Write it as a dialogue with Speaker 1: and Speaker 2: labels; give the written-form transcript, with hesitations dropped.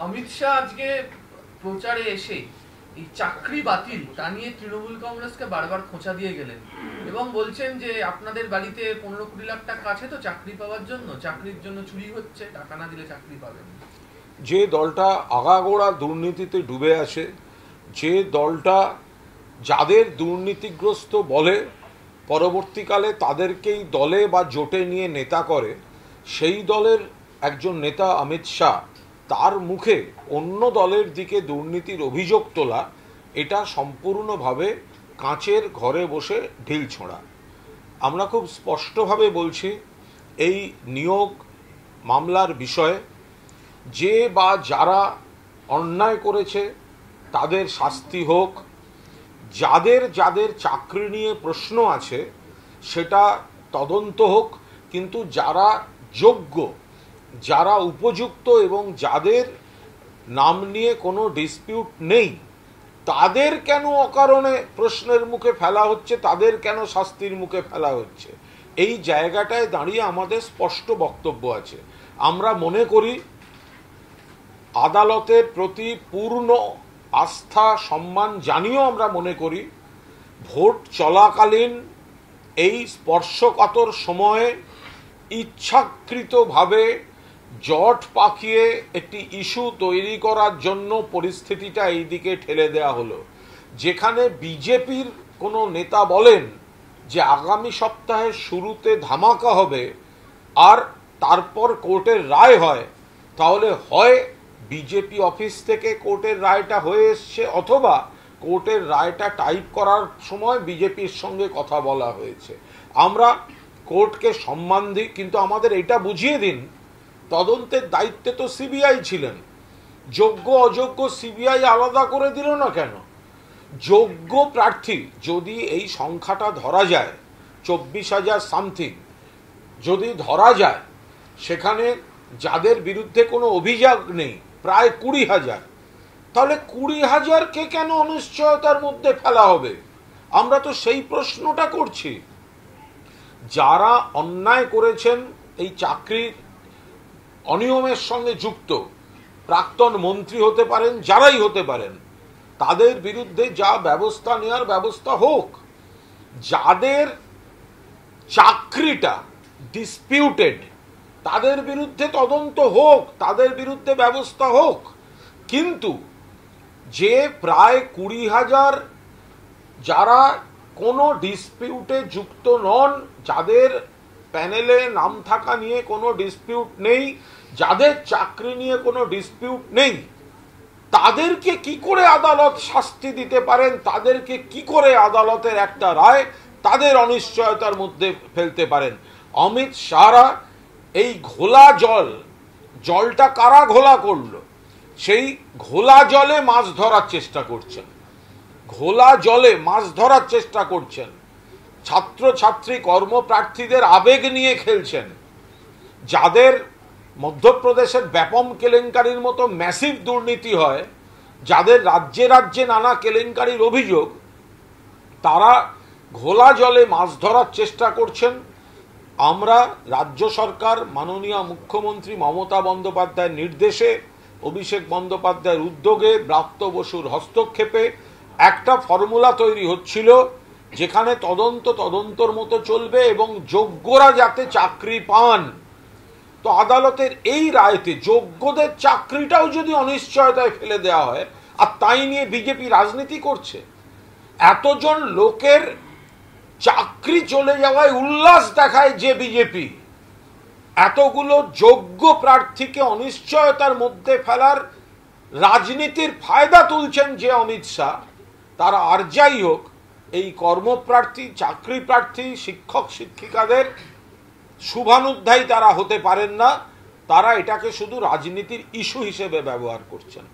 Speaker 1: অমিত শাহ আজকে প্রচারে এসে এই চাকরি বাতিল তা নিয়ে তৃণমূল কংগ্রেসকে বারবার খোঁচা দিয়ে গেলেন এবং বলছেন যে আপনাদের বাড়িতে 15 কোটি লাখ টাকা আছে তো চাকরি পাওয়ার জন্য, চাকরির জন্য চুরি হচ্ছে, টাকা না দিলে চাকরি পাবেন।
Speaker 2: যে দলটা আগাগোড়া দুর্নীতিতে ডুবে আছে, যে দলটা যাদের দুর্নীতিগ্রস্ত বলে পরবর্তীকালে তাদেরকেই দলে বা জোটে নিয়ে নেতা করে, সেই দলের একজন নেতা অমিত শাহ, তার মুখে অন্য দলের দিকে দুর্নীতির অভিযোগ তোলা, এটা সম্পূর্ণভাবে কাঁচের ঘরে বসে ঢিল ছোঁড়া। আমরা খুব স্পষ্টভাবে বলছি, এই নিয়োগ মামলার বিষয়ে যে বা যারা অন্যায় করেছে তাদের শাস্তি হোক, যাদের যাদের চাকরি নিয়ে প্রশ্ন আছে সেটা তদন্ত হোক, কিন্তু যারা যোগ্য, যারা উপযুক্ত এবং যাদের নাম নিয়ে কোনো ডিসপিউট নেই, তাদের কেন অকারণে প্রশ্নের মুখে ফেলা হচ্ছে, তাদের কেন শাস্তির মুখে ফেলা হচ্ছে, এই জায়গাটায় দাঁড়িয়ে আমাদের স্পষ্ট বক্তব্য আছে। আমরা মনে করি আদালতের প্রতি পূর্ণ আস্থা সম্মান জানিয়েও আমরা মনে করি ভোট চলাকালীন এই স্পর্শকাতর সময়ে ইচ্ছাকৃতভাবে জট পাকিয়ে একটি ইস্যু তৈরি করার জন্য পরিস্থিতিটা এই দিকে ঠেলে দেওয়া হলো। যেখানে বিজেপির কোনো নেতা বলেন যে আগামী সপ্তাহের শুরুতে ধামাকা হবে আর তারপর কোর্টের রায় হয়, তাহলে হয় বিজেপি অফিস থেকে কোর্টের রায়টা হয়ে এসছে, অথবা কোর্টের রায়টা টাইপ করার সময় বিজেপির সঙ্গে কথা বলা হয়েছে। আমরা কোর্টকে সম্মান দিই, কিন্তু আমাদের এটা বুঝিয়ে দিন তদন্তের দায়িত্বে তো সিবিআই ছিলেন, যোগ্য অযোগ্য সিবিআই আলাদা করে দিল না কেন? যোগ্য প্রার্থী যদি এই সংখ্যাটা ধরা যায়, 24,000 সামথিং যদি ধরা যায়, সেখানে যাদের বিরুদ্ধে কোনো অভিযোগ নেই প্রায় 20,000, তাহলে 20,000কে কেন অনিশ্চয়তার মধ্যে ফেলা হবে? আমরা তো সেই প্রশ্নটা করছি। যারা অন্যায় করেছেন, এই চাকরির অনিয়মের সঙ্গে যুক্ত, প্রাক্তন মন্ত্রী হতে পারেন, যারাই হতে পারেন, তাদের বিরুদ্ধে যা ব্যবস্থা নেওয়ার ব্যবস্থা হোক। যাদের চাকরিটা ডিসপিউটেড তাদের বিরুদ্ধে তদন্ত হোক, তাদের বিরুদ্ধে ব্যবস্থা হোক। কিন্তু যে প্রায় 20,000 যারা কোনো ডিসপিউটে যুক্ত নন, যাদের প্যানেলে নাম থাকা নিয়ে কোনো ডিসপিউট নেই, যাদের চাকরি নিয়ে কোনো ডিসপিউট নেই, তাদেরকে কি করে আদালত শাস্তি দিতে পারেন? তাদেরকে কি করে আদালতের একটা রায় তাদের অনিশ্চয়তার মধ্যে ফেলতে পারেন? অমিত শাহরা এই ঘোলা জলটা কারা ঘোলা করলো, সেই ঘোলা জলে মাছ ধরার চেষ্টা করছেন, ঘোলা জলে মাছ ধরার চেষ্টা করছেন। ছাত্রছাত্রী কর্মপ্রার্থীদের আবেগ নিয়ে খেলছেন। যাদের মধ্যপ্রদেশের ব্যাপম কেলেঙ্কারির মতো ম্যাসিভ দুর্নীতি হয়, যাদের রাজ্যে রাজ্যে নানা কেলেঙ্কারির অভিযোগ, তারা ঘোলা জলে মাছ ধরার চেষ্টা করছেন। আমরা রাজ্য সরকার মাননীয় মুখ্যমন্ত্রী মমতা বন্দ্যোপাধ্যায়ের নির্দেশে, অভিষেক বন্দ্যোপাধ্যায়ের উদ্যোগে, ব্রাত্য বসুর হস্তক্ষেপে একটা ফর্মুলা তৈরি হচ্ছিল, যেখানে তদন্তর মতো চলবে এবং যোগ্যরা যাতে চাকরি পান। তো আদালতের এই রায়তে যোগ্যদের চাকরিটাও যদি অনিশ্চয়তায় ফেলে দেওয়া হয়, আর তাই নিয়ে বিজেপি রাজনীতি করছে, এতজন লোকের চাকরি চলে যাওয়ায় উল্লাস দেখায় যে বিজেপি, এতগুলো যোগ্য প্রার্থীকে অনিশ্চয়তার মধ্যে ফেলার রাজনীতির ফায়দা তুলছেন যে অমিত শাহ, তারা আর যাই হোক এই কর্মপ্রার্থী, চাকরি প্রার্থী, শিক্ষক শিক্ষিকাদের শুভানুধ্যায়ী তারা হতে পারেন না। তারা এটাকে শুধু রাজনীতির ইস্যু হিসেবে ব্যবহার করছেন।